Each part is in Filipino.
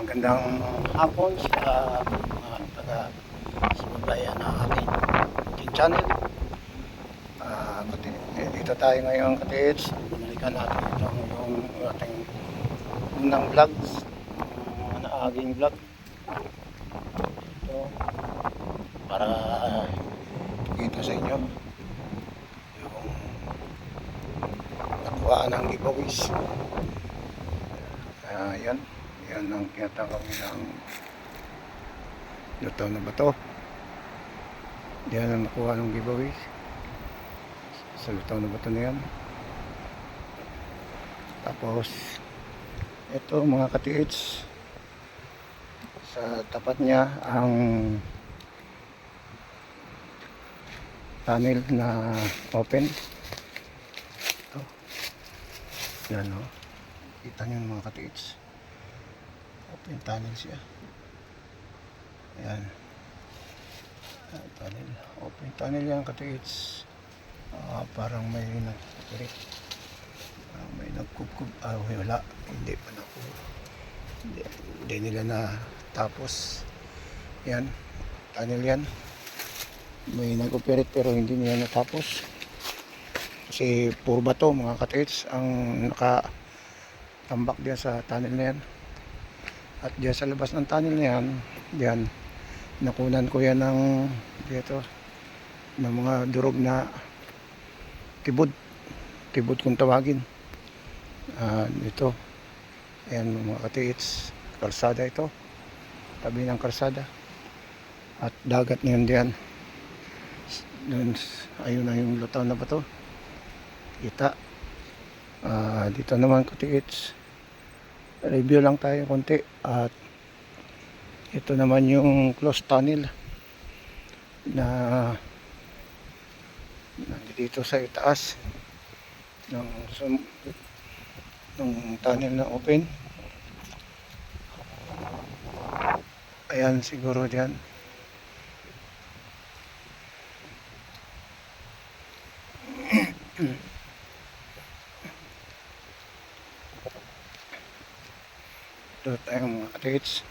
Magandang hapon sa mga taga subabayan ng ating channel. Dito tayo ngayon katiits. Binalikan natin yung ating unang vlogs, mga naaging vlog. Ito, para kita sa inyo yung nakuhaan ng giveaways. Yan ang tinatawag nilang lutaw na bato. Diyan ang nakuha ng giveaway sa lutaw na bato na yan. Tapos ito mga katiits, sa tapat niya ang tunnel na open. Ito, yan o, kita nyo mga katiits, open tunnel siya. Ayan, tunnel, open tunnel yan katiits. Parang may nagkukulit, may nagkukub, wala, hindi pa naku, hindi nila na tapos. Yan, tunnel yan, may nag-operate pero hindi nila natapos kasi puro bato mga katiits ang nakatambak diyan sa tunnel na yan. At diyan sa labas ng tunnel na yan, diyan nakunan ko yan ng dito ng mga durog na tibod kung tawagin. Ito, ayan mga katiits, kalsada ito, tabi ng kalsada at dagat na yun diyan. Ayun na yung lutaw na bato, kita. Dito naman katiits, review lang tayo konti. At ito naman yung closed tunnel na dito sa itaas ng tunnel na open. Ayan siguro dyan. Ito tayo mga katiits,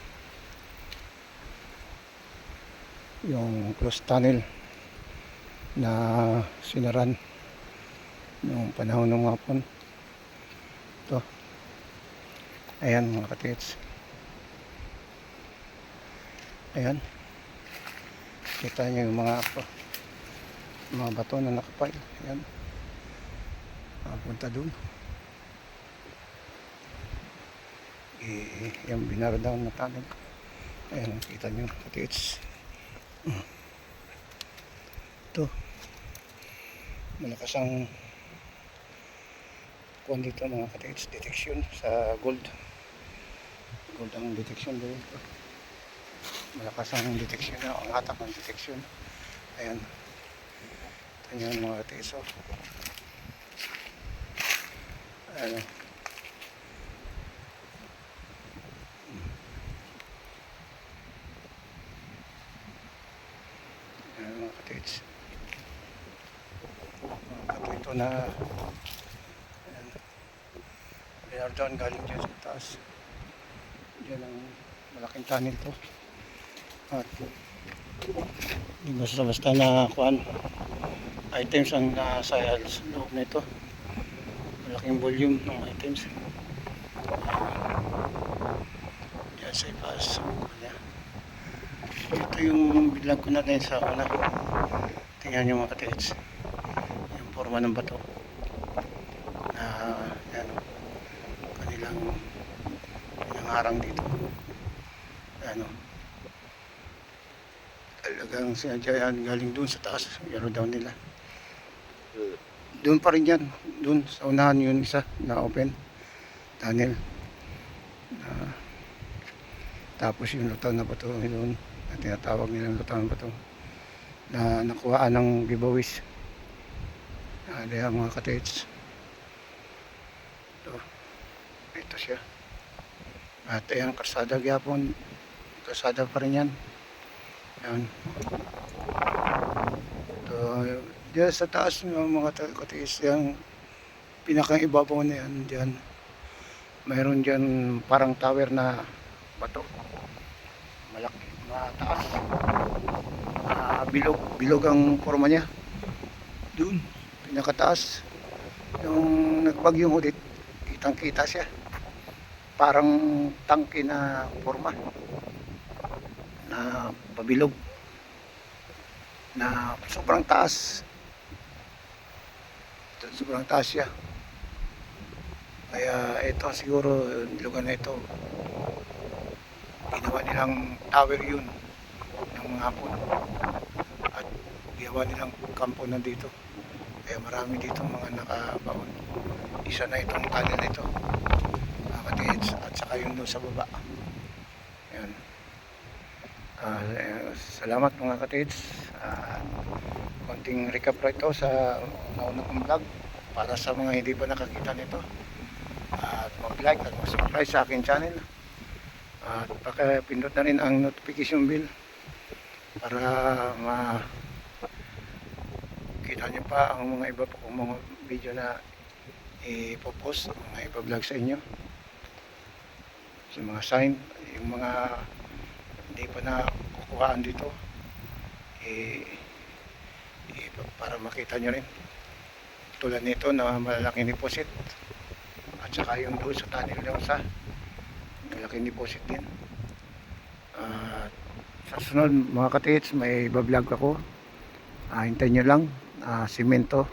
yung closed tunnel na sinaran noong panahon ng hapon. Ito, ayan mga katiits, ayan, kita nyo yung mga bato na nakapile. Ayan, punta dun. Yung binaradaw na tunnel. Ayan, kita nyo katiits. Ito, malakas ang kuwan dito mga katiits, detection sa gold ang detection dito. Malakas ang detection, ang hatak ng detection. Ayan, ito nyo mga katiits. Ayan, mga katiits, ito na. Ayan, ayan doon, galing dyan sa taas. Diyan ang malaking tunnel to. At hindi basta na kuan items ang nasa loob na ito. Malaking volume ng items. Diyan sa ipas. Ito yung bilang ko natin sa una. Tingnan nyo mga katiits, yung forma ng bato na yan, kanilang pinangarang dito. Ano, talagang sinadya yan, galing dun sa taas, yaro down nila. Doon pa rin yan, doon sa unahan yun isa na open tunnel. Tapos yung lutaw na bato yun, na tinatawag nilang lutaw na bato na nakuhaan ng giveaways. Kaya mga katiits, ito siya. At ayan, kalsada gyapon, kalsada pa rin yan. Ayan, ito diyan sa taas ng mga katiis, yung pinakang ibabaw na yan, diyan mayroon dyan parang tower na bato. Malaki, mataas. Bilog ang forma niya. Doon, pinakataas. Yung nagbagyong ulit, kitang-kita siya. Parang tangke na forma na pabilog na sobrang taas. Sobrang taas siya. Kaya ito siguro, yung lugar na ito, ginawa nilang tower yun ng mga hapon. At ginawa nilang kampo nandito. Kaya marami dito mga nakabaon. Isa na itong tunnel na ito. At saka yung doon sa baba. Ayan. Salamat mga katids. Konting recap ito sa nauna kong vlog para sa mga hindi pa nakakita nito. At mag-like at mag-subscribe sa akin channel. At pakipindot na rin ang notification bell para makita nyo pa ang mga iba pa kong mga video na ipopost, mga ipa-vlog sa inyo. Sa mga sign, yung mga hindi pa na kukuhaan dito, para makita nyo rin. Tulad nito na malalaking deposit. At saka yung doon sa tunnel lang sa malaking deposit din. Sa sunod mga katits, may bablog ako. Hintayin nyo lang. Simento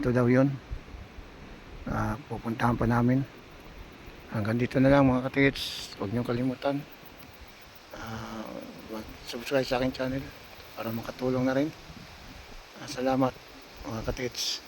daw yun. Pupuntahan pa namin. Hanggang dito na lang mga katits. Huwag nyo kalimutan mag-subscribe sa aking channel para makatulong na rin. Salamat mga katits.